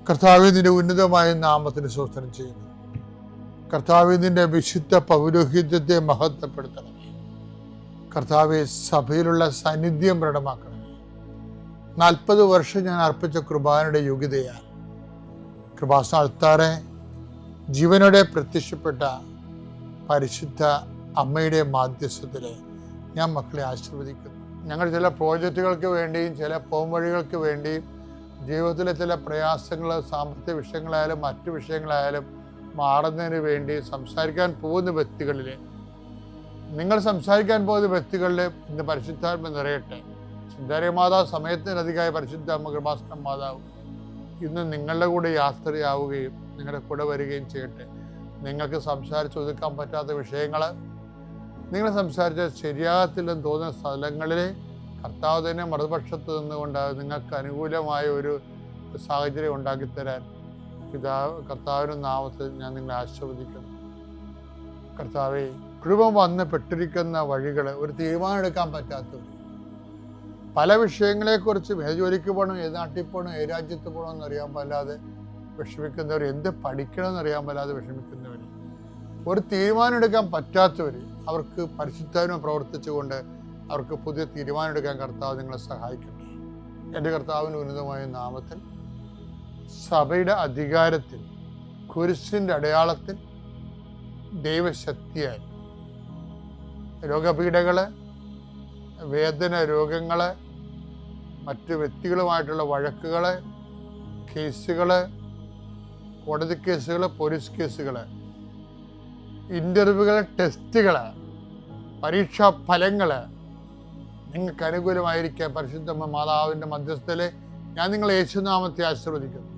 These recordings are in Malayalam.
കർത്താവേ, നിന്റെ ഉന്നതമായ നാമത്തിന് സ്തോത്രം ചെയ്യുന്നു. കർത്താവേ, നിന്റെ വിശുദ്ധ പൗരോഹിത്യത്തെ മഹത്വപ്പെടുത്തണമേ. കർത്താവെ, സഭയിലുള്ള സാന്നിധ്യം പ്രകടമാക്കണമേ. 40 വർഷം ഞാൻ അർപ്പിച്ച കൃപാനയുടെ യോഗ്യതയാൽ കൃപാസ്ഥാനത്താറെ ജീവനോടെ പ്രത്യക്ഷപ്പെട്ട പരിശുദ്ധ അമ്മയുടെ മാധ്യസ്ഥത്തിൽ ഞാൻ മക്കളെ ആശീർവദിക്കുന്നു. ഞങ്ങൾ ചില പ്രോജക്റ്റുകൾക്ക് വേണ്ടിയും ചില പോംവഴികൾക്ക് വേണ്ടിയും ജീവിതത്തിലെ ചില പ്രയാസങ്ങൾ, സാമ്പത്തിക വിഷയങ്ങളായാലും മറ്റു വിഷയങ്ങളായാലും മാറുന്നതിന് വേണ്ടി സംസാരിക്കാൻ പോകുന്ന വ്യക്തികളിൽ, നിങ്ങൾ സംസാരിക്കാൻ പോകുന്ന വ്യക്തികളിൽ ഇന്ന് പരിശുദ്ധാത്മ നിറയട്ടെ. സുന്ദരി മാതാവ്, സമയത്തിനധികമായ പരിശുദ്ധ അമ്മ കൃപാസന മാതാവ് ഇന്ന് നിങ്ങളുടെ കൂടെ യാത്രയാവുകയും നിങ്ങളുടെ കൂടെ വരികയും ചെയ്യട്ടെ. നിങ്ങൾക്ക് സംസാരിച്ച് ഒതുക്കാൻ പറ്റാത്ത വിഷയങ്ങൾ, നിങ്ങൾ സംസാരിച്ചാൽ ശരിയാകത്തില്ലെന്ന് തോന്നുന്ന സ്ഥലങ്ങളിൽ കർത്താവ് തന്നെ മറുപക്ഷത്ത് നിന്നുകൊണ്ട് നിങ്ങൾക്ക് അനുകൂലമായ ഒരു സാഹചര്യം ഉണ്ടാക്കിത്തരാൻ കർത്താവിൻ്റെ നാമത്തിൽ ഞാൻ നിങ്ങളെ ആശീർവദിക്കുന്നു. കർത്താവെ, കൃപ വന്ന് പെട്ടിരിക്കുന്ന വഴികൾ, ഒരു തീരുമാനം എടുക്കാൻ പറ്റാത്തവർ, പല വിഷയങ്ങളെക്കുറിച്ച് ഏത് ജോലിക്ക് പോകണം, ഏത് നാട്ടിൽ പോകണം, ഏത് രാജ്യത്ത് പോകണമെന്ന് അറിയാൻ പാടില്ലാതെ വിഷമിക്കുന്നവർ, എന്ത് പഠിക്കണമെന്ന് അറിയാൻ പാടില്ലാതെ വിഷമിക്കുന്നവർ, ഒരു തീരുമാനം എടുക്കാൻ പറ്റാത്തവർ, അവർക്ക് പരിശുദ്ധാത്മാവ് പ്രവർത്തിച്ചുകൊണ്ട് അവർക്ക് പുതിയ തീരുമാനം എടുക്കാൻ കർത്താവ് നിങ്ങളെ സഹായിക്കട്ടെ. എൻ്റെ കർത്താവിൻ്റെ ഉന്നതമായ നാമത്തിൽ സഭയുടെ അധികാരത്തിൽ, കുരിശിൻ്റെ അടയാളത്തിൽ, ദൈവശക്തിയാൽ രോഗപീഠകൾ, വേദന രോഗങ്ങൾ, മറ്റ് വ്യക്തികളുമായിട്ടുള്ള വഴക്കുകൾ, കേസുകൾ, കോടതി കേസുകൾ, പോലീസ് കേസുകൾ, ഇൻ്റർവ്യൂകൾ, ടെസ്റ്റുകൾ, പരീക്ഷാ ഫലങ്ങൾ നിങ്ങൾക്ക് അനുകൂലമായിരിക്കാൻ പരിശുദ്ധ മാതാവിൻ്റെ മധ്യസ്ഥയിൽ ഞാൻ നിങ്ങളെ യേശുനാമത്തെ ആശീർവദിക്കുന്നു.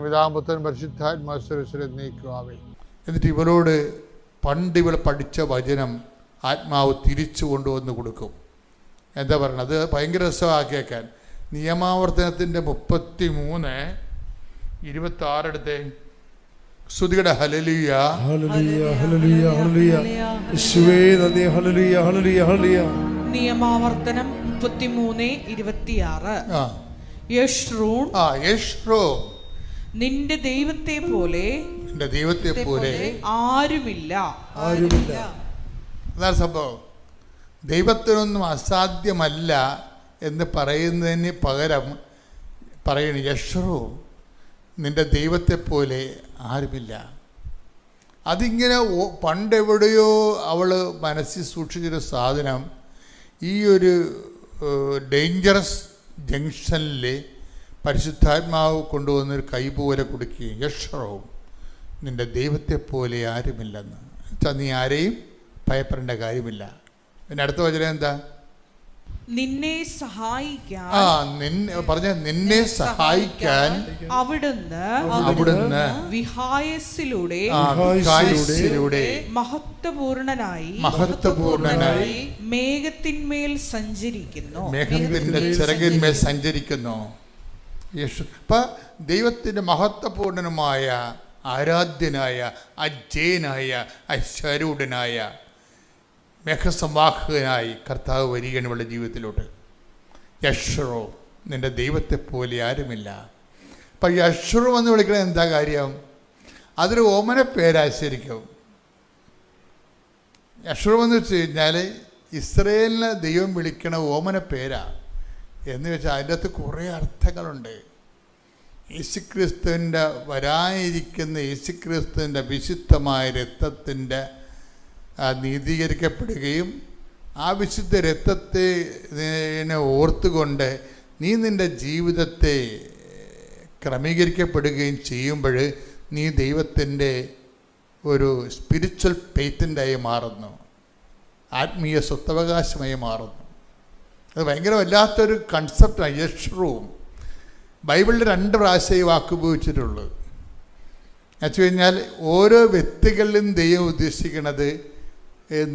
പിതാപുത്രൻ പരിശുദ്ധാത്മാശ്വരശ്വരെ നീക്കുവാവേ. എന്നിട്ട് ഇവരോട് പണ്ട് ഇവൾ പഠിച്ച വചനം ആത്മാവ് തിരിച്ചു കൊണ്ടുവന്ന് കൊടുക്കും. എന്താ പറയുന്നത്? അത് ഭയങ്കര രസമാക്കി വെക്കാൻ. നിയമാവർത്തനത്തിൻ്റെ 33:26 എടുത്തേ. സ്തുതിയുടെ ഹല്ലേലൂയ, ഹല്ലേലൂയ, ഹല്ലേലൂയ, ഹല്ലേലൂയ. യേശുവേ നന്ദി, ഹല്ലേലൂയ, ഹല്ലേലൂയ, ഹല്ലേലൂയ. നിയമാവർത്തനം 33:26. യശ്രൂൺ, നിന്റെ ദൈവത്തെ പോലെ ആരുമില്ല. അതാണ് സംഭവം. ദൈവത്തിനൊന്നും അസാധ്യമല്ല എന്ന് പറയുന്നതിന് പകരം പറയണ യശ്രൂ, നിന്റെ ദൈവത്തെ പോലെ ആരുമില്ല. അതിങ്ങനെ പണ്ടെവിടെയോ അവൾ മനസ്സിൽ സൂക്ഷിച്ചൊരു സാധനം ഈ ഒരു ഡേഞ്ചറസ് ജംഗ്ഷനിൽ പരിശുദ്ധാത്മാവ് കൊണ്ടുവന്നൊരു കൈ പോലെ കൊടുക്കുകയും യശ്രവും, നിന്റെ ദൈവത്തെ പോലെ ആരുമില്ലെന്ന് വെച്ചാൽ നീ ആരെയും ഭയപ്പെടേണ്ട കാര്യമില്ല. പിന്നെ അടുത്ത വചനം എന്താ? നിന്നെ സഹായിക്കാൻ, നിന്നെ സഹായിക്കാൻ അവിടുന്ന് വിഹായസിലൂടെ മഹത്വപൂർണനായി മേഘത്തിന്മേൽ സഞ്ചരിക്കുന്നു. മേഘത്തിന്റെ ചിറകിന്മേൽ സഞ്ചരിക്കുന്നു. യേശു ദൈവത്തിന്റെ മഹത്വപൂർണനുമായ, ആരാധ്യനായ, അജയനായ, അശരൂഢനായ, മേഘസംവാഹകനായി കർത്താവ് വരികയാണ് ഇവളുടെ ജീവിതത്തിലോട്ട്. യശ്രോ, നിന്റെ ദൈവത്തെ പോലെ ആരുമില്ല. അപ്പം യശ്രോ എന്ന് വിളിക്കണത് എന്താ കാര്യം? അതൊരു ഓമന പേരാശരിക്കും. യശ്രോ എന്ന് വെച്ച് കഴിഞ്ഞാൽ ഇസ്രയേലിനെ ദൈവം വിളിക്കണ ഓമന പേരാ എന്ന് വെച്ചാൽ അതിൻ്റെ അകത്ത് കുറേ അർത്ഥങ്ങളുണ്ട്. യേശുക്രിസ്തുവിൻ്റെ വരാനിരിക്കുന്ന യേശുക്രിസ്തുവിൻ്റെ വിശുദ്ധമായ രക്തത്തിൻ്റെ നീതീകരിക്കപ്പെടുകയും ആ വിശുദ്ധ രക്തത്തെ ഓർത്തുകൊണ്ട് നീ നിൻ്റെ ജീവിതത്തെ ക്രമീകരിക്കപ്പെടുകയും ചെയ്യുമ്പോൾ നീ ദൈവത്തിൻ്റെ ഒരു സ്പിരിച്വൽ പേറ്റൻ്റായി മാറുന്നു, ആത്മീയ സ്വത്തവകാശമായി മാറുന്നു. അത് ഭയങ്കര വല്ലാത്തൊരു കൺസെപ്റ്റാണ് യശ്രൂം. ബൈബിളിൽ 2 പ്രാവശ്യം ഈ വാക്ക് ഉപയോഗിച്ചിട്ടുള്ളൂ. എന്നു കഴിഞ്ഞാൽ ഓരോ വ്യക്തികളിലും ദൈവം ഉദ്ദേശിക്കുന്നത്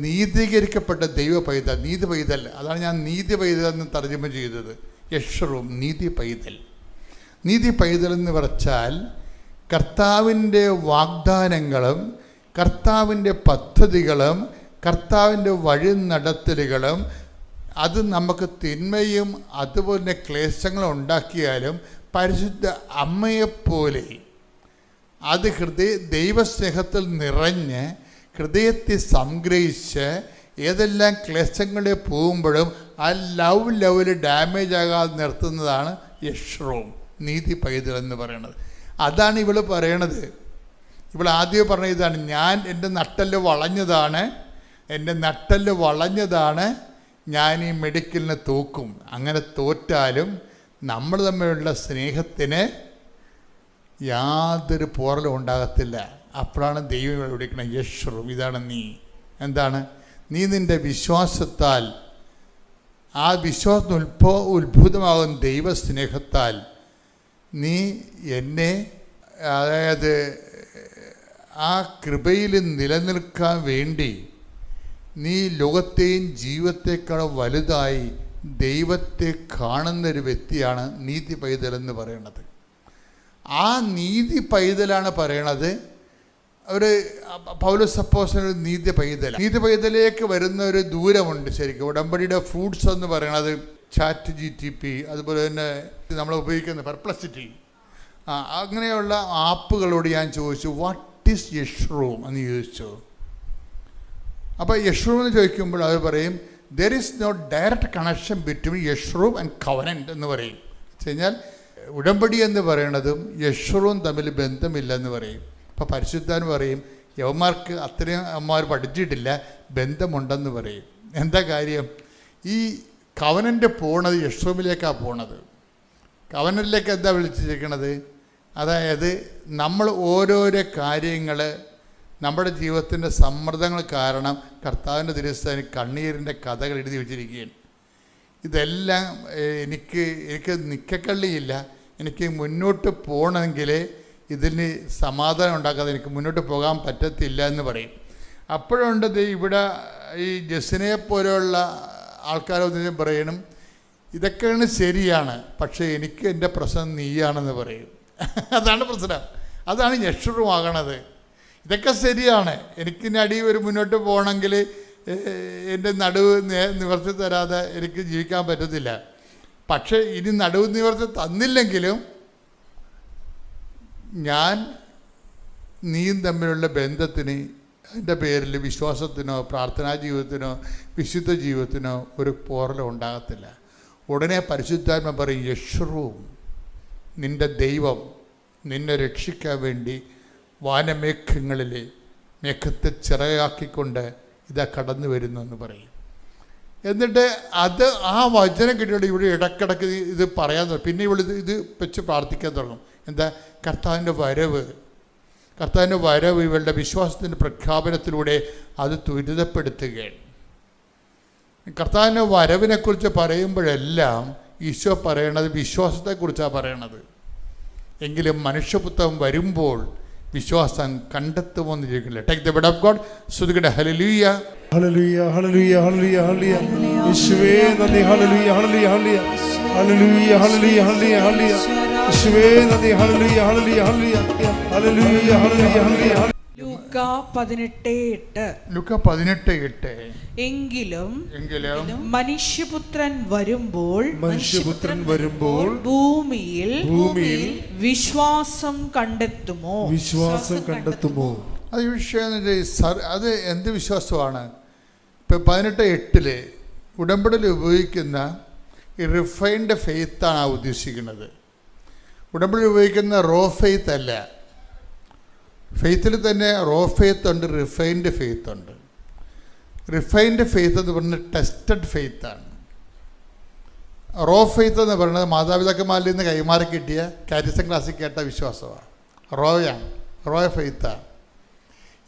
നീതീകരിക്കപ്പെട്ട ദൈവ പൈതൽ, നീതി പൈതൽ. അതാണ് ഞാൻ നീതി പൈതൽ എന്ന് തർജ്ജമ ചെയ്തത്. യശ്രൂം, നീതി പൈതൽ. നീതി പൈതൽ എന്ന് പറഞ്ഞാൽ കർത്താവിൻ്റെ വാഗ്ദാനങ്ങളും കർത്താവിൻ്റെ പദ്ധതികളും കർത്താവിൻ്റെ വഴി നടത്തലുകളും അത് നമുക്ക് തിന്മയും അതുപോലെ ക്ലേശങ്ങളും ഉണ്ടാക്കിയാലും പരിശുദ്ധ അമ്മയെപ്പോലെ അത് ദൈവസ്നേഹത്തിൽ നിറഞ്ഞ് ഹൃദയത്തെ സംഗ്രഹിച്ച് ഏതെല്ലാം ക്ലേശങ്ങളെ പോകുമ്പോഴും ആ ലെവൽ ഡാമേജ് ആകാതെ നിർത്തുന്നതാണ് യശ്രൂം, നീതി പൈതൽ എന്ന് പറയുന്നത്. അതാണ് ഇവൾ പറയണത്. ഇവൾ ആദ്യം പറഞ്ഞ ഇതാണ്, എൻ്റെ നട്ടെല്ല് വളഞ്ഞതാണ്, ഞാൻ ഈ മെഡിക്കലിന് തോക്കും. അങ്ങനെ തോറ്റാലും നമ്മൾ തമ്മിലുള്ള സ്നേഹത്തിന് യാതൊരു പോറലും ഉണ്ടാകത്തില്ല. അപ്പോഴാണ് ദൈവം വിളിക്കണം യശ്രൂം, ഇതാണ് നീ. എന്താണ്? നീ നിൻ്റെ വിശ്വാസത്താൽ, ആ വിശ്വാസം ഉത്ഭുതമാകുന്ന ദൈവസ്നേഹത്താൽ നീ എന്നെ, അതായത് ആ കൃപയിൽ നിലനിൽക്കാൻ വേണ്ടി നീ ലോകത്തെയും ജീവിതത്തെക്കാളും വലുതായി ദൈവത്തെ കാണുന്നൊരു വ്യക്തിയാണ് നീതി പൈതൽ എന്ന് പറയുന്നത്. ആ നീതി പൈതലാണ് പറയണത്. ഒരു പൗലോസ് അപ്പോസ്തലൻ നീതി പൈതലേക്ക് വരുന്ന ഒരു ദൂരമുണ്ട്. ശരിക്കും ഉടമ്പടിയുടെ ഫ്രൂട്ട്സ് എന്ന് പറയണത് ChatGPT, അതുപോലെ തന്നെ നമ്മൾ ഉപയോഗിക്കുന്ന പെർപ്ലക്സിറ്റി, അങ്ങനെയുള്ള ആപ്പുകളോട് ഞാൻ ചോദിച്ചു വാട്ട് ഈസ് യശ്രൂം എന്ന് ചോദിച്ചു. അപ്പോൾ യശ്രൂം എന്ന് ചോദിക്കുമ്പോൾ അവർ പറയും there is no direct connection between യശ്രൂം ആൻഡ് കവനൻ്റ് എന്ന് പറയും. വെച്ച് കഴിഞ്ഞാൽ ഉടമ്പടി എന്ന് പറയണതും യശ്രൂം തമ്മിൽ ബന്ധമില്ലെന്ന് പറയും. അപ്പോൾ പരിശുദ്ധാൻ പറയും യവന്മാർക്ക് അത്രയും അമ്മമാർ പഠിച്ചിട്ടില്ല, ബന്ധമുണ്ടെന്ന് പറയും. എന്താ കാര്യം? ഈ കവനൻ്റ് പോണത് യശ്രൂമിലേക്കാണ് പോണത്. കവനനിലേക്ക് എന്താ വിളിച്ചിരിക്കണത്? അതായത് നമ്മൾ ഓരോരോ കാര്യങ്ങൾ, നമ്മുടെ ജീവിതത്തിൻ്റെ സമ്മർദ്ദങ്ങൾ കാരണം കർത്താവിൻ്റെ തിരുസ്ഥാനി കണ്ണീരിൻ്റെ കഥകൾ എഴുതി വെച്ചിരിക്കുകയാണ്. ഇതെല്ലാം എനിക്ക് നിക്കക്കള്ളിയില്ല, എനിക്ക് മുന്നോട്ട് പോകണമെങ്കിൽ ഇതിന് സമാധാനം ഉണ്ടാക്കാതെ എനിക്ക് മുന്നോട്ട് പോകാൻ പറ്റത്തില്ല എന്ന് പറയും. അപ്പോഴുണ്ട് ഇവിടെ ഈ ജസിനെ പോലെയുള്ള ആൾക്കാരൊന്നും പറയണം ഇതൊക്കെയാണ് ശരിയാണ്, പക്ഷേ എനിക്ക് എൻ്റെ പ്രശ്നം നീയാണെന്ന് പറയും. അതാണ് പ്രശ്നം, അതാണ് യശ്രൂമാകണത്. ഇതൊക്കെ ശരിയാണ്, എനിക്കിനി അടി ഒരു മുന്നോട്ട് പോകണമെങ്കിൽ എൻ്റെ നടുവ് നിവർത്തി തരാതെ എനിക്ക് ജീവിക്കാൻ പറ്റത്തില്ല. പക്ഷേ ഇനി നടുവ് നിവർത്തി തന്നില്ലെങ്കിലും ഞാൻ നീയും തമ്മിലുള്ള ബന്ധത്തിന്, അതിൻ്റെ പേരിൽ വിശ്വാസത്തിനോ പ്രാർത്ഥനാ ജീവിതത്തിനോ വിശുദ്ധ ജീവിതത്തിനോ ഒരു പോറലും ഉണ്ടാകത്തില്ല. ഉടനെ പരിശുദ്ധാത്മ പറയും യശ്രൂം, നിൻ്റെ ദൈവം നിന്നെ രക്ഷിക്കാൻ വേണ്ടി വാനമേഘങ്ങളിൽ മേഘത്തെ ചിറകാക്കിക്കൊണ്ട് ഇതാ കടന്നു വരുന്നു എന്ന് പറയും. എന്നിട്ട് അത് ആ വചനം കിട്ടിയിട്ട് ഇവിടെ ഇടക്കിടക്ക് ഇത് പറയാൻ തുടങ്ങും. പിന്നെ ഇവിടെ ഇത് വെച്ച് പ്രാർത്ഥിക്കാൻ തുടങ്ങും. എന്താ? കർത്താവിൻ്റെ വരവ് ഇവളുടെ വിശ്വാസത്തിൻ്റെ പ്രഖ്യാപനത്തിലൂടെ അത് ത്വരിതപ്പെടുത്തുകയാണ്. കർത്താവിൻ്റെ വരവിനെക്കുറിച്ച് പറയുമ്പോഴെല്ലാം ഈശോ പറയണത് വിശ്വാസത്തെക്കുറിച്ചാണ് പറയണത്. എങ്കിലും മനുഷ്യപുത്രൻ വരുമ്പോൾ വിശ്വാസം കണ്ടെത്തുമോന്ന് ചോദിക്കില്ല. Take the word of God. സ്തുതിക്കട്ടെ. ഹല്ലേലൂയ, ഹല്ലേലൂയ, ഹല്ലേലൂയ, ഹല്ലേലൂയ, ഹല്ലേലൂയ. യേശുവേ നന്ദി. ഹല്ലേലൂയ, ഹല്ലേലൂയ, ഹല്ലേലൂയ, ഹല്ലേലൂയ, ഹല്ലേലൂയ, ഹല്ലേലൂയ, ഹല്ലേലൂയ. യേശുവേ നന്ദി. ഹല്ലേലൂയ, ഹല്ലേലൂയ, ഹല്ലേലൂയ, ഹല്ലേലൂയ, ഹല്ലേലൂയ, ഹല്ലേലൂയ. ലൂക്ക 18:8. എങ്കിലും മനുഷ്യപുത്രൻ വരുമ്പോൾ ഭൂമിയിൽ വിശ്വാസം കണ്ടെത്തുമോ? അത് വിഷയം അത് എന്ത് വിശ്വാസമാണ്? ഇപ്പം 18:8 ഉടമ്പടിയിൽ ഉപയോഗിക്കുന്ന ഈ റിഫൈൻഡ് ഫെയ്ത്താണ് ഉദ്ദേശിക്കുന്നത്. ഉടമ്പടിയിൽ ഉപയോഗിക്കുന്ന റോ ഫെയ്ത്ത് അല്ല. ഫെയ്ത്തിൽ തന്നെ റോ ഫെയ്ത്ത് ഉണ്ട്, റിഫൈൻഡ് ഫെയ്ത്ത് ഉണ്ട്. റിഫൈൻഡ് ഫെയ്ത്ത് എന്ന് പറയുന്നത് ടെസ്റ്റഡ് ഫെയ്ത്താണ്. റോ ഫെയ്ത്ത് എന്ന് പറയുന്നത് മാതാപിതാക്കന്മാരിൽ നിന്ന് കൈമാറി കിട്ടിയ കാരിസം ക്ലാസ്സിൽ കേട്ട വിശ്വാസമാണ്. റോ ഫെയ്ത്താണ്.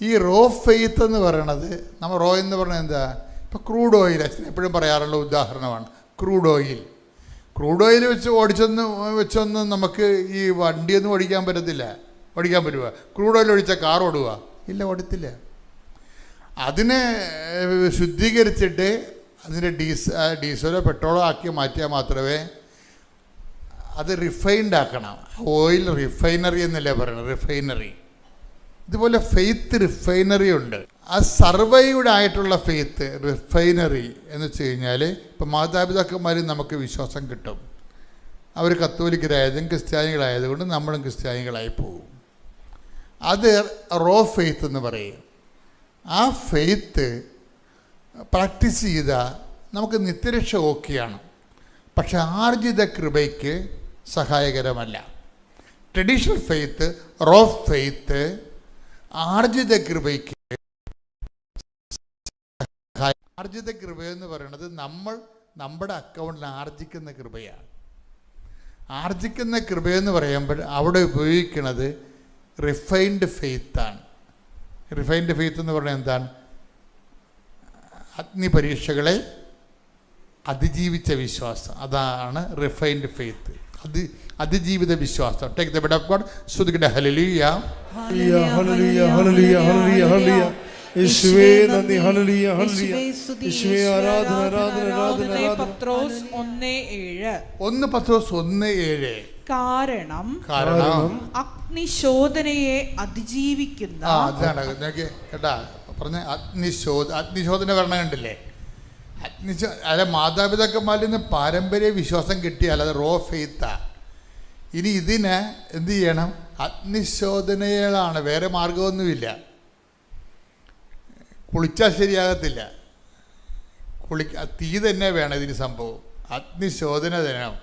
ഈ റോ ഫെയ്ത്ത് എന്ന് പറയണത്, നമ്മൾ റോ എന്ന് പറഞ്ഞാൽ എന്താ? ഇപ്പോൾ ക്രൂഡ് ഓയിൽ എപ്പോഴും പറയാറുള്ള ഉദാഹരണമാണ് ക്രൂഡ് ഓയിൽ. ക്രൂഡ് ഓയിൽ വെച്ചൊന്നും നമുക്ക് ഈ വണ്ടിയൊന്നും ഓടിക്കാൻ പറ്റുമോ? ക്രൂഡ് ഓയിൽ ഒഴിച്ചാൽ കാർ ഓടുക? ഇല്ല, ഓടത്തില്ല. അതിനെ ശുദ്ധീകരിച്ചിട്ട് അതിൻ്റെ ഡീസലോ പെട്രോളോ ആക്കി മാറ്റിയാൽ മാത്രമേ അത് റിഫൈൻഡ് ആക്കണം. ഓയിൽ റിഫൈനറി എന്നല്ലേ പറയണം, റിഫൈനറി. ഇതുപോലെ ഫെയ്ത്ത് റിഫൈനറി ഉണ്ട്. ആ സർവൈവ്ഡ് ആയിട്ടുള്ള ഫെയ്ത്ത് റിഫൈനറി എന്ന് വെച്ച് കഴിഞ്ഞാൽ ഇപ്പം മാതാപിതാക്കന്മാരിൽ നമുക്ക് വിശ്വാസം കിട്ടും. അവർ കത്തോലിക്കരായതും ക്രിസ്ത്യാനികളായതുകൊണ്ട് നമ്മളും ക്രിസ്ത്യാനികളായി പോകും. അത് റോ ഫെയ്ത്ത് എന്ന് പറയും. ആ ഫെയ്ത്ത് പ്രാക്ടീസ് ചെയ്താൽ നമുക്ക് നിത്യരക്ഷ ഓക്കെയാണ്. പക്ഷെ ആർജിത കൃപയ്ക്ക് സഹായകരമല്ല. ട്രഡീഷണൽ ഫെയ്ത്ത്, റോ ഫെയ്ത്ത് ആർജിത കൃപയ്ക്ക് ആർജിത കൃപയെന്ന് പറയുന്നത് നമ്മുടെ അക്കൗണ്ടിൽ ആർജിക്കുന്ന കൃപയാണ്. ആർജിക്കുന്ന കൃപയെന്ന് പറയുമ്പോൾ അവിടെ ഉപയോഗിക്കുന്നത് റിഫൈൻഡ് ഫെയ്ത്താണ്. റിഫൈൻഡ് ഫെയ്ത്ത് എന്ന് പറഞ്ഞാൽ എന്താണ്? അഗ്നിപരീക്ഷകളെ അതിജീവിച്ച വിശ്വാസം, അതാണ് റിഫൈൻഡ് ഫെയ്ത്ത്. അതിജീവിത വിശ്വാസം. Take the bed of God. സ്തുതിക്കട്ടെ. ഹല്ലേലൂയ, ഹല്ലേലൂയ, ഹല്ലേലൂയ, ഹല്ലേലൂയ, ഹല്ലേലൂയ. യേശുവേ നന്ദി. ഹല്ലേലൂയ, ഹല്ലേലൂയ. യേശുവേ ആരാധന, ആരാധന, ആരാധന, ആരാധന. പത്രോസ് 1:7. 1 പത്രോസ് 1:7. കാരണം അഗ്നിശോധനയെ അതിജീവിക്കുന്ന. അതാണ് കേട്ടാ പറഞ്ഞ അഗ്നിശോധന വരണ കണ്ടില്ലേ? അല്ല, മാതാപിതാക്കന്മാരിൽ നിന്ന് പാരമ്പര്യ വിശ്വാസം കിട്ടിയാൽ അത് റോ ഫെയ്ത്താ. ഇനി ഇതിന് എന്ത് ചെയ്യണം? അഗ്നിശോധനകളാണ്, വേറെ മാർഗമൊന്നുമില്ല. കുളിച്ചാൽ ശരിയാകത്തില്ല. തീ തന്നെ വേണം ഇതിന് സംഭവം. അഗ്നിശോധന തരണം.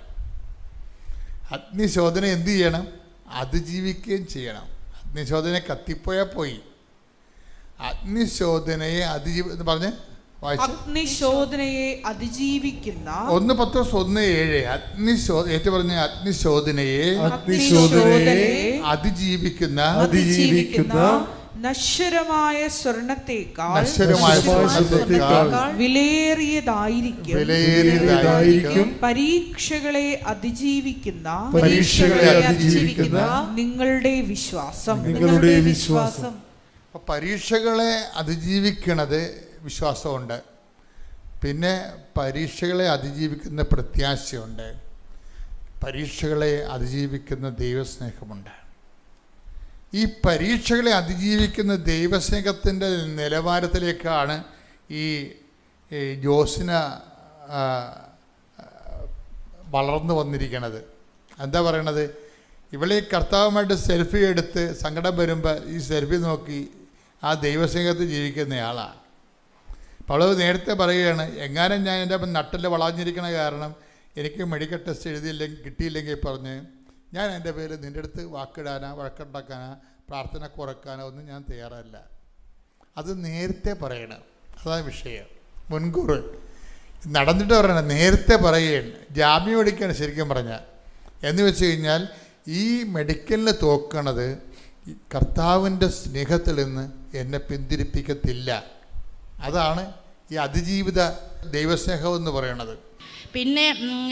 അഗ്നിശോധന എന്ത് ചെയ്യണം? അതിജീവിക്കുകയും ചെയ്യണം. അഗ്നിശോധന കത്തിപ്പോയാൽ പോയി. അഗ്നിശോധനയെ എന്ന് പറഞ്ഞ് അഗ്നിശോധനയെ അതിജീവിക്കുന്ന. 1 പത്രോസ് 1:7. ഏറ്റു പറഞ്ഞ അഗ്നിശോധനയെ അതിജീവിക്കുന്ന നശ്വരമായ സ്വർണത്തേക്കാൾ വിലയേറിയതായിരിക്കും പരീക്ഷകളെ അതിജീവിക്കുന്ന നിങ്ങളുടെ വിശ്വാസം. പരീക്ഷകളെ അതിജീവിക്കണത് വിശ്വാസമുണ്ട്. പിന്നെ പരീക്ഷകളെ അതിജീവിക്കുന്ന പ്രത്യാശയുണ്ട്. പരീക്ഷകളെ അതിജീവിക്കുന്ന ദൈവസ്നേഹമുണ്ട്. ഈ പരീക്ഷകളെ അതിജീവിക്കുന്ന ദൈവസ്നേഹത്തിൻ്റെ നിലവാരത്തിലേക്കാണ് ഈ ജോസിന വളർന്നു വന്നിരിക്കുന്നത്. എന്താ പറയണത്? ഇവളെ കർത്താവുമായിട്ട് സെൽഫി എടുത്ത് സങ്കടം വരുമ്പോൾ ഈ സെൽഫി നോക്കി ആ ദൈവസ്നേഹത്തിൽ ജീവിക്കുന്നയാളാണ്. അപ്പോൾ അവൾ നേരത്തെ പറയുകയാണ്, എങ്ങാനും ഞാൻ എൻ്റെ നട്ടിൽ വളഞ്ഞിരിക്കണ കാരണം എനിക്ക് മെഡിക്കൽ ടെസ്റ്റ് കിട്ടിയില്ലെങ്കിൽ പറഞ്ഞ് ഞാൻ എൻ്റെ പേരിൽ നിൻ്റെ അടുത്ത് വാക്കിടാനോ വഴക്കുണ്ടാക്കാനോ പ്രാർത്ഥന കുറക്കാനോ ഒന്നും ഞാൻ തയ്യാറല്ല. അത് നേരത്തെ പറയണം. അതാണ് വിഷയം. മുൻകൂർ നടന്നിട്ട് പറയണം, നേരത്തെ പറയുകയാണ്. ജാമ്യം എടുക്കുകയാണ് ശരിക്കും പറഞ്ഞാൽ. എന്ന് വെച്ച് കഴിഞ്ഞാൽ ഈ മെഡിക്കലിന് തോക്കണത് കർത്താവിൻ്റെ സ്നേഹത്തിൽ നിന്ന് എന്നെ പിന്തിരിപ്പിക്കത്തില്ല. അതാണ് ഈ അതിജീവിത ദൈവസ്നേഹം എന്ന് പറയണത്. പിന്നെ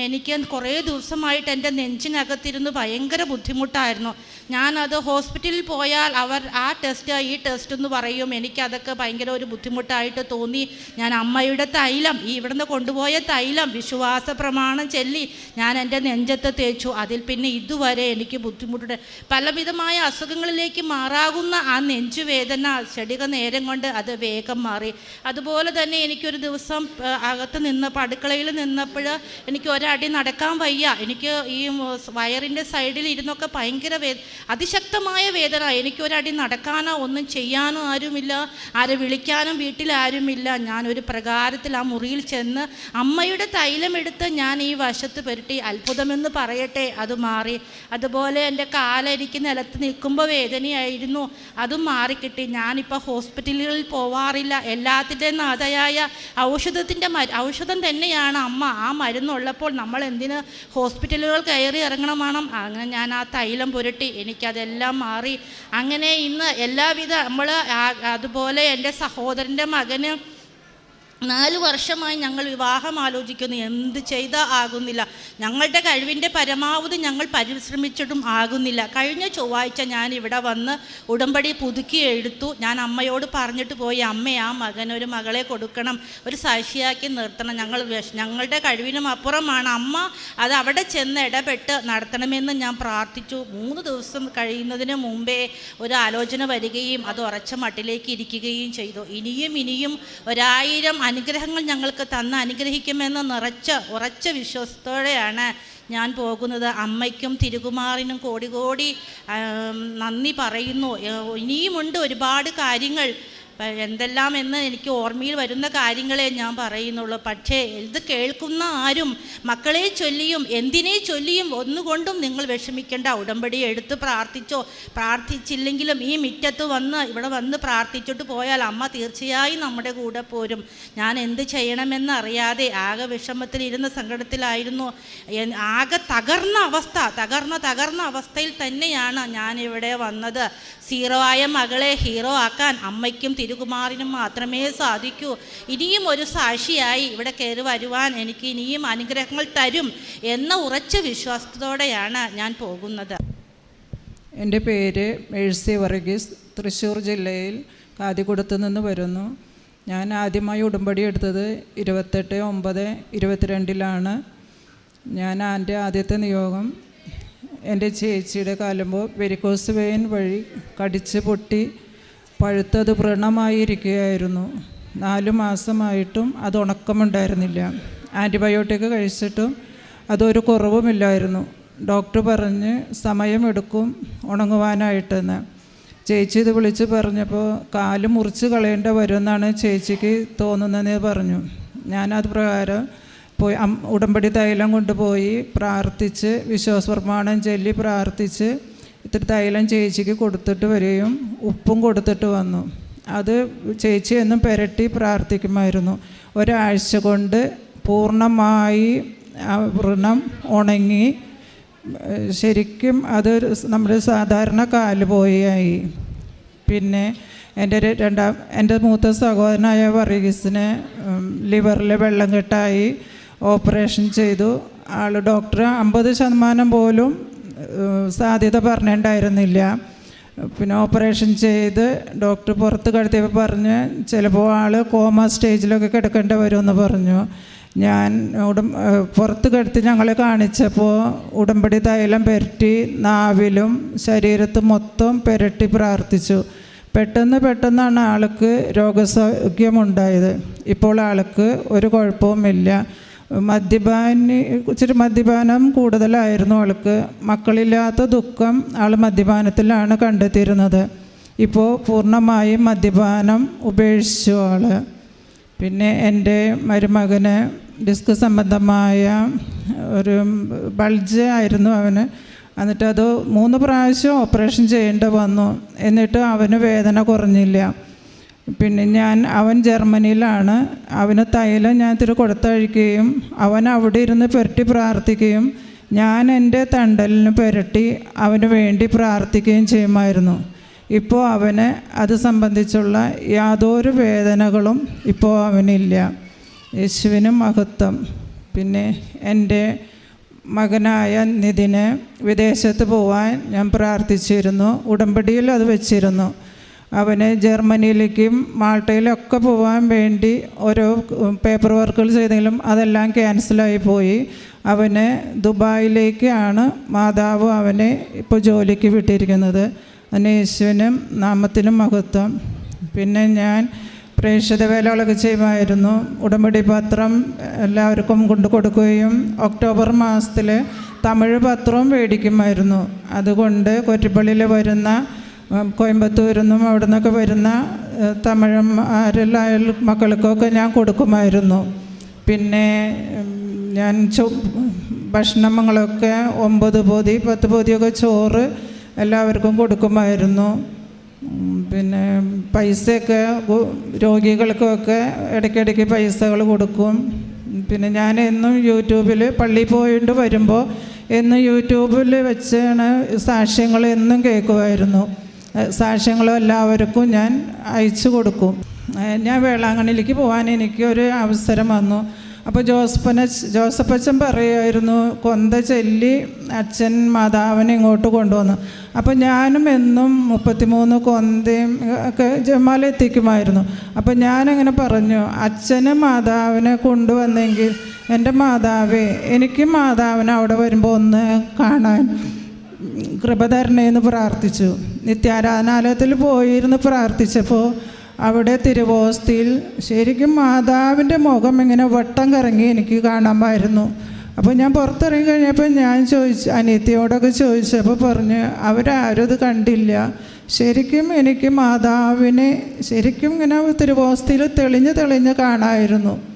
എനിക്ക് കുറേ ദിവസമായിട്ട് എൻ്റെ നെഞ്ചിനകത്തിരുന്ന് ഭയങ്കര ബുദ്ധിമുട്ടായിരുന്നു. ഞാനത് ഹോസ്പിറ്റലിൽ പോയാൽ അവർ ആ ടെസ്റ്റ് ഈ ടെസ്റ്റ് എന്ന് പറയും. എനിക്കതൊക്കെ ഭയങ്കര ഒരു ബുദ്ധിമുട്ടായിട്ട് തോന്നി. ഞാൻ അമ്മയുടെ തൈലം, ഈ ഇവിടുന്ന് കൊണ്ടുപോയ തൈലം വിശ്വാസ പ്രമാണം ചൊല്ലി ഞാൻ എൻ്റെ നെഞ്ചത്ത് തേച്ചു. അതിൽ പിന്നെ ഇതുവരെ എനിക്ക് ബുദ്ധിമുട്ടുണ്ട്. പലവിധമായ അസുഖങ്ങളിലേക്ക് മാറാകുന്ന ആ നെഞ്ചുവേദന ചെടിക നേരം കൊണ്ട് അത് വേഗം മാറി. അതുപോലെ തന്നെ എനിക്കൊരു ദിവസം അകത്ത് നിന്നപ്പോൾ, അടുക്കളയിൽ നിന്നപ്പോൾ എനിക്ക് ഒരടി നടക്കാൻ വയ്യ. എനിക്ക് ഈ വയറിൻ്റെ സൈഡിൽ ഇരുന്നൊക്കെ ഭയങ്കര അതിശക്തമായ വേദന. എനിക്കൊരടി നടക്കാനോ ഒന്നും ചെയ്യാനോ ആരുമില്ല, ആരെ വിളിക്കാനും വീട്ടിൽ ആരുമില്ല. ഞാനൊരു പ്രകാരത്തിൽ ആ മുറിയിൽ ചെന്ന് അമ്മയുടെ തൈലമെടുത്ത് ഞാൻ ഈ വശത്ത് പുരട്ടി. അത്ഭുതമെന്ന് പറയട്ടെ, അത് മാറി. അതുപോലെ എൻ്റെ എനിക്ക് നിലത്ത് നിൽക്കുമ്പോൾ വേദനയായിരുന്നു, അതും മാറിക്കിട്ടി. ഞാനിപ്പോൾ ഹോസ്പിറ്റലുകളിൽ പോവാറില്ല. എല്ലാത്തിൻ്റെയും നാഥയായ ഔഷധം തന്നെയാണ് അമ്മ. ആ മരുന്നുള്ളപ്പോൾ നമ്മൾ എന്തിന് ഹോസ്പിറ്റലുകൾ കയറി ഇറങ്ങണം? അങ്ങനെ ഞാൻ ആ തൈലം പുരട്ടി, എനിക്കതെല്ലാം മാറി. അങ്ങനെ ഇന്ന് എല്ലാവിധ അതുപോലെ എൻ്റെ സഹോദരൻ്റെ മകന് 4 വർഷമായി ഞങ്ങൾ വിവാഹം ആലോചിക്കുന്നു. എന്ത് ചെയ്താൽ ആകുന്നില്ല. ഞങ്ങളുടെ കഴിവിൻ്റെ പരമാവധി ഞങ്ങൾ പരിശ്രമിച്ചിട്ടും ആകുന്നില്ല. കഴിഞ്ഞ ചൊവ്വാഴ്ച ഞാൻ ഇവിടെ വന്ന് ഉടമ്പടി പുതുക്കി എടുത്തു. ഞാൻ അമ്മയോട് പറഞ്ഞിട്ട് പോയി, അമ്മ ആ മകനൊരു മകളെ കൊടുക്കണം, ഒരു സാക്ഷിയാക്കി നിർത്തണം. ഞങ്ങളുടെ കഴിവിനും അപ്പുറമാണ്. അമ്മ അത് അവിടെ ചെന്ന് ഇടപെട്ട് നടത്തണമെന്ന് ഞാൻ പ്രാർത്ഥിച്ചു. 3 ദിവസം കഴിയുന്നതിന് മുമ്പേ ഒരു ആലോചന വരികയും അത് ഉറച്ച മട്ടിലേക്ക് ഇരിക്കുകയും ചെയ്തു. ഇനിയും 1000 അനുഗ്രഹങ്ങൾ ഞങ്ങൾക്ക് തന്ന് അനുഗ്രഹിക്കുമെന്ന് ഉറച്ച വിശ്വാസത്തോടെയാണ് ഞാൻ പോകുന്നത്. അമ്മയ്ക്കും തിരുകുമാറിനും കോടി കോടി നന്ദി പറയുന്നു. ഇനിയുമുണ്ട് ഒരുപാട് കാര്യങ്ങൾ, എന്തെല്ലാം എന്ന് എനിക്ക് ഓർമ്മയിൽ വരുന്ന കാര്യങ്ങളെ ഞാൻ പറയുന്നുള്ളൂ. പക്ഷേ ഇത് കേൾക്കുന്ന ആരും മക്കളെ ചൊല്ലിയും എന്തിനെ ചൊല്ലിയും ഒന്നുകൊണ്ടും നിങ്ങൾ വിഷമിക്കേണ്ട. ഉടമ്പടി എടുത്ത് പ്രാർത്ഥിച്ചോ, പ്രാർത്ഥിച്ചില്ലെങ്കിലും ഈ മുറ്റത്ത് ഇവിടെ വന്ന് പ്രാർത്ഥിച്ചിട്ട് പോയാൽ അമ്മ തീർച്ചയായും നമ്മുടെ കൂടെ പോരും. ഞാൻ എന്ത് ചെയ്യണമെന്ന് അറിയാതെ ആകെ വിഷമത്തിലിരുന്ന സങ്കടത്തിലായിരുന്നു. ആകെ തകർന്ന അവസ്ഥയിൽ തന്നെയാണ് ഞാനിവിടെ വന്നത്. സീറോ ആയ മകളെ ഹീറോ ആക്കാൻ അമ്മയ്ക്കും തിരുകുമാറിനും മാത്രമേ സാധിക്കൂ. ഇനിയും ഒരു സാക്ഷിയായി ഇവിടെ കയറി വരുവാൻ എനിക്ക് ഇനിയും അനുഗ്രഹങ്ങൾ തരും എന്ന ഉറച്ച വിശ്വാസത്തോടെയാണ് ഞാൻ പോകുന്നത്. എൻ്റെ പേര് മേഴ്സി വർഗീസ്, തൃശ്ശൂർ ജില്ലയിൽ കാതികുടത്ത് നിന്ന് വരുന്നു. ഞാൻ ആദ്യമായി ഉടമ്പടി എടുത്തത് 28/9/22 ഞാൻ എൻ്റെ ആദ്യത്തെ നിയോഗം എൻ്റെ ചേച്ചിയുടെ കാലുമ്പോ വെരിക്കോസ് വെയിൻ വഴി കടിച്ച് പൊട്ടി പഴുത്തത് വ്രണമായിരിക്കുകയായിരുന്നു. 4 മാസമായിട്ടും അത് ഉണക്കമുണ്ടായിരുന്നില്ല. ആൻറ്റിബയോട്ടിക് കഴിച്ചിട്ടും അതൊരു കുറവുമില്ലായിരുന്നു. ഡോക്ടർ പറഞ്ഞ് സമയമെടുക്കും ഉണങ്ങുവാനായിട്ടെന്ന്. ചേച്ചി ഇത് വിളിച്ച് പറഞ്ഞപ്പോൾ കാല് മുറിച്ച് കളയേണ്ട വരുമെന്നാണ് ചേച്ചിക്ക് തോന്നുന്നതെന്ന് പറഞ്ഞു. ഞാനത് പ്രകാരം പോയി ഉടമ്പടി തൈലം കൊണ്ടുപോയി പ്രാർത്ഥിച്ച് വിശ്വാസപ്രമാണം ചൊല്ലി പ്രാർത്ഥിച്ച് ഇത്തിരി തൈലം ചേച്ചിക്ക് കൊടുത്തിട്ട് വരികയും ഉപ്പും കൊടുത്തിട്ട് വന്നു. അത് ചേച്ചി എന്നും പുരട്ടി പ്രാർത്ഥിക്കുമായിരുന്നു. ഒരാഴ്ച കൊണ്ട് പൂർണ്ണമായി ആ വ്രണം ഉണങ്ങി ശരിക്കും അത് നമ്മുടെ സാധാരണ കാല് പോയി. പിന്നെ എൻ്റെ മൂത്ത സഹോദരനായ വർഗീസിന് ലിവറിൽ വെള്ളം കെട്ടായി ഓപ്പറേഷൻ ചെയ്തു. ഡോക്ടർ 50% പോലും സാധ്യത പറഞ്ഞിട്ടുണ്ടായിരുന്നില്ല. പിന്നെ ഓപ്പറേഷൻ ചെയ്ത് ഡോക്ടർ പുറത്ത് കിടത്തിയപ്പോൾ പറഞ്ഞ് ചിലപ്പോൾ കോമ സ്റ്റേജിലൊക്കെ കിടക്കേണ്ടി വരുമെന്ന് പറഞ്ഞു. ഞാൻ പുറത്ത് കിടത്തി ഞങ്ങളെ കാണിച്ചപ്പോൾ ഉടമ്പടി തൈലം പുരട്ടി നാവിലും ശരീരത്തും മൊത്തം പുരട്ടി പ്രാർത്ഥിച്ചു. പെട്ടെന്നാണ് ആൾക്ക് രോഗസൗഖ്യമുണ്ടായത്. ഇപ്പോൾ ആൾക്ക് ഒരു കുഴപ്പവുമില്ല. ഇച്ചിരി മദ്യപാനം കൂടുതലായിരുന്നു ആൾക്ക്. മക്കളില്ലാത്ത ദുഃഖം ആൾ മദ്യപാനത്തിലാണ് കണ്ടെത്തിയിരുന്നത്. ഇപ്പോൾ പൂർണ്ണമായും മദ്യപാനം ഉപേക്ഷിച്ചു ആൾ. പിന്നെ എൻ്റെ മരുമകന് ഡിസ്ക് സംബന്ധമായ ഒരു ബൾജ് ആയിരുന്നു അവന്. എന്നിട്ട് അത് 3 പ്രാവശ്യം ഓപ്പറേഷൻ ചെയ്യേണ്ടി വന്നു. എന്നിട്ട് അവന് വേദന കുറഞ്ഞില്ല. പിന്നെ അവൻ ജർമ്മനിയിലാണ്. അവന് തൈലം ഞാൻ ഇത്തിരി കൊടുത്തഴിക്കുകയും അവൻ അവിടെ ഇരുന്ന് പുരട്ടി പ്രാർത്ഥിക്കുകയും ഞാൻ എൻ്റെ തണ്ടലിന് പുരട്ടി അവന് വേണ്ടി പ്രാർത്ഥിക്കുകയും ചെയ്യുമായിരുന്നു. ഇപ്പോൾ അവന് അത് സംബന്ധിച്ചുള്ള യാതൊരു വേദനകളും ഇപ്പോൾ അവനില്ല. യേശുവിന് മഹത്വം. പിന്നെ എൻ്റെ മകനായ നിതിന് വിദേശത്ത് പോവാൻ ഞാൻ പ്രാർത്ഥിച്ചിരുന്നു. ഉടമ്പടിയിൽ അത് വെച്ചിരുന്നു. അവന് ജർമ്മനിയിലേക്കും മാൾട്ടയിലൊക്കെ പോകാൻ വേണ്ടി ഓരോ പേപ്പർ വർക്കുകൾ ചെയ്തെങ്കിലും അതെല്ലാം ക്യാൻസലായി പോയി. അവന് ദുബായിലേക്കാണ് മാതാവ് അവനെ ഇപ്പോൾ ജോലിക്ക് വിട്ടിരിക്കുന്നത്. അതിന് യേശുവിനും നാമത്തിനും മഹത്വം. പിന്നെ ഞാൻ പ്രേക്ഷിത വേലകളൊക്കെ ചെയ്യുമായിരുന്നു. ഉടമ്പടി പത്രം എല്ലാവർക്കും കൊണ്ട് കൊടുക്കുകയും ഒക്ടോബർ മാസത്തിൽ തമിഴ് പത്രവും മേടിക്കുമായിരുന്നു. അതുകൊണ്ട് കൊറ്റിപ്പള്ളിയിൽ വരുന്ന കോയമ്പത്തൂരിൽ നിന്നും അവിടെ നിന്നൊക്കെ വരുന്ന തമിഴന്മാരെല്ലാ മക്കൾക്കൊക്കെ ഞാൻ കൊടുക്കുമായിരുന്നു. പിന്നെ ഞാൻ ഭക്ഷണങ്ങളൊക്കെ 9 പൊതി 10 പൊതിയൊക്കെ ചോറ് എല്ലാവർക്കും കൊടുക്കുമായിരുന്നു. പിന്നെ പൈസയൊക്കെ രോഗികൾക്കൊക്കെ ഇടയ്ക്കിടയ്ക്ക് പൈസകൾ കൊടുക്കും. പിന്നെ ഞാൻ എന്നും യൂട്യൂബിൽ പള്ളിയിൽ പോയിട്ട് വരുമ്പോൾ എന്നും യൂട്യൂബിൽ വെച്ചാണ് സാക്ഷ്യങ്ങൾ എന്നും കേൾക്കുമായിരുന്നു. സാക്ഷ്യങ്ങളും എല്ലാവർക്കും ഞാൻ അയച്ചു കൊടുക്കും. ഞാൻ വേളാങ്കണ്ണിയിലേക്ക് പോകാൻ എനിക്കൊരു അവസരം വന്നു. അപ്പോൾ ജോസഫച്ചൻ പറയുമായിരുന്നു കൊന്ത ചൊല്ലി അച്ഛൻ മാതാവിനെ ഇങ്ങോട്ട് കൊണ്ടുവന്നു. അപ്പോൾ ഞാനും എന്നും 33 കൊന്തയും ഒക്കെ ജമാല എത്തിക്കുമായിരുന്നു. അപ്പോൾ ഞാനങ്ങനെ പറഞ്ഞു, അച്ഛന് മാതാവിനെ കൊണ്ടുവന്നെങ്കിൽ എൻ്റെ മാതാവേ എനിക്ക് മാതാവിനെ അവിടെ വരുമ്പോൾ ഒന്ന് കാണാൻ കൃപ തരണേന്ന് പ്രാർത്ഥിച്ചു. നിത്യാരാധനാലയത്തിൽ പോയിരുന്ന് പ്രാർത്ഥിച്ചപ്പോൾ അവിടെ തിരുവോസ്തിയിൽ ശരിക്കും മാതാവിൻ്റെ മുഖം ഇങ്ങനെ വട്ടം കറങ്ങി എനിക്ക് കാണാമായിരുന്നു. അപ്പോൾ ഞാൻ പുറത്തിറങ്ങി കഴിഞ്ഞപ്പോൾ ഞാൻ അനിയത്തിയോടൊക്കെ ചോദിച്ചപ്പോൾ പറഞ്ഞ് അവരാരും ഇത് കണ്ടില്ല. ശരിക്കും എനിക്ക് മാതാവിനെ ശരിക്കും ഇങ്ങനെ തിരുവോസ്തിയിൽ തെളിഞ്ഞ് കാണാമായിരുന്നു.